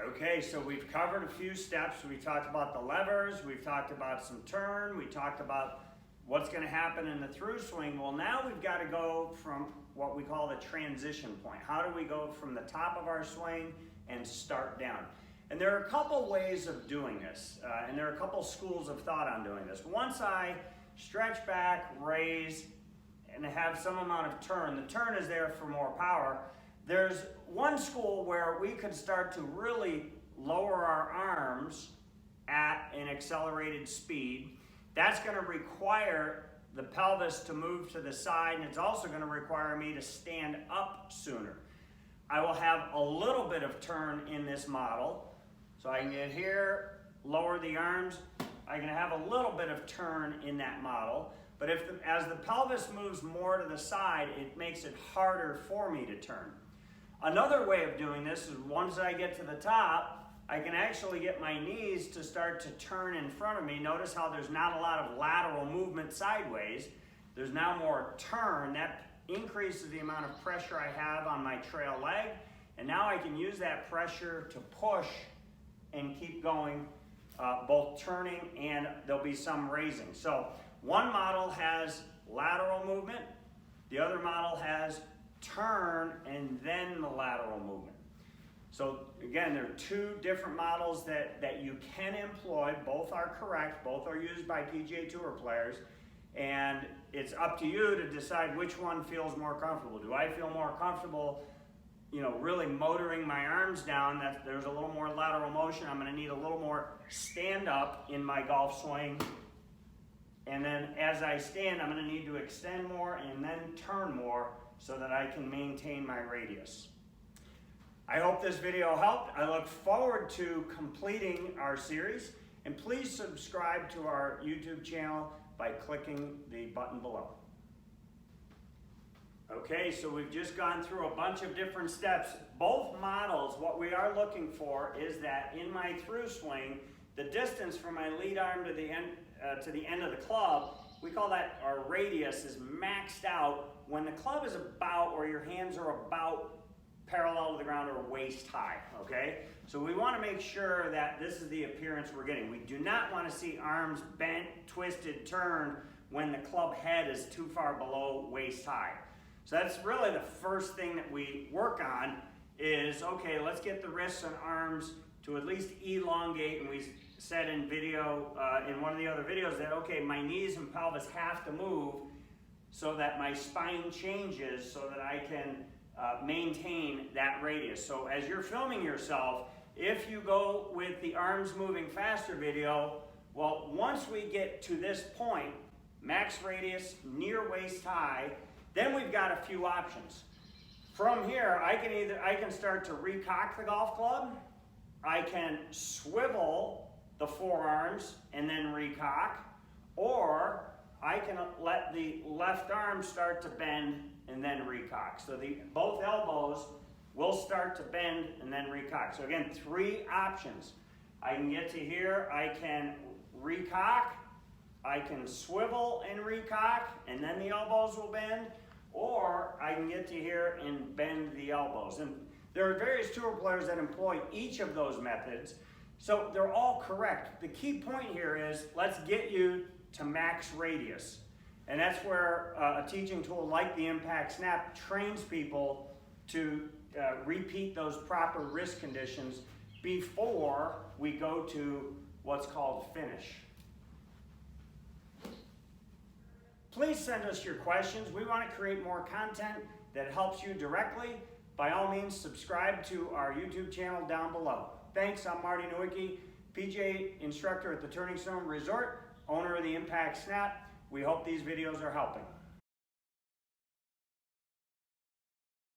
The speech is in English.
Okay, so we've covered a few steps. We talked about the levers, we've talked about some turn, we talked about what's going to happen in the through swing. Well, now we've got to go from what we call the transition point. How do we go from the top of our swing and start down? And there are a couple ways of doing this, and there are a couple schools of thought on doing this. Once I stretch back, raise, and have some amount of turn, the turn is there for more power. There's one school where we could start to really lower our arms at an accelerated speed. That's going to require the pelvis to move to the side, and it's also going to require me to stand up sooner. I will have a little bit of turn in this model. So I can get here, lower the arms. I can have a little bit of turn in that model. But as the pelvis moves more to the side, it makes it harder for me to turn. Another way of doing this is once I get to the top, I can actually get my knees to start to turn in front of me. Notice how there's not a lot of lateral movement sideways. There's now more turn. That increases the amount of pressure I have on my trail leg. And now I can use that pressure to push and keep going, both turning and there'll be some raising. So one model has lateral movement. The other model has turn and then the lateral movement. So again, there are two different models that you can employ. Both are correct. Both are used by PGA Tour players. And it's up to you to decide which one feels more comfortable. Do I feel more comfortable, really motoring my arms down? That there's a little more lateral motion. I'm going to need a little more stand up in my golf swing. And then as I stand, I'm going to need to extend more and then turn more so that I can maintain my radius. I hope this video helped. I look forward to completing our series. And please subscribe to our YouTube channel by clicking the button below. Okay, so we've just gone through a bunch of different steps. Both models, what we are looking for is that in my through swing, the distance from my lead arm to the end of the club, we call that our radius, is maxed out when the club is about, or your hands are about parallel to the ground or waist high, okay? So we want to make sure that this is the appearance we're getting. We do not want to see arms bent, twisted, turned when the club head is too far below waist high. So that's really the first thing that we work on is, okay, let's get the wrists and arms to at least elongate. And we said in one of the other videos that, okay, my knees and pelvis have to move so that my spine changes so that I can maintain that radius. So as you're filming yourself, if you go with the arms moving faster video, well, once we get to this point, max radius near waist high, then we've got a few options. From here, I can start to recock the golf club, I can swivel the forearms and then recock, or I can let the left arm start to bend and then recock. So both elbows will start to bend and then recock. So again, three options. I can get to here, I can recock, I can swivel and recock, and then the elbows will bend, or I can get to here and bend the elbows. And there are various tour players that employ each of those methods, so they're all correct. The key point here is, let's get you to max radius. And that's where a teaching tool like the Impact Snap trains people to repeat those proper wrist conditions before we go to what's called finish. Please send us your questions. We want to create more content that helps you directly. By all means, subscribe to our YouTube channel down below. Thanks, I'm Marty Nowicki, PGA instructor at the Turning Stone Resort, owner of the Impact Snap. We hope these videos are helping.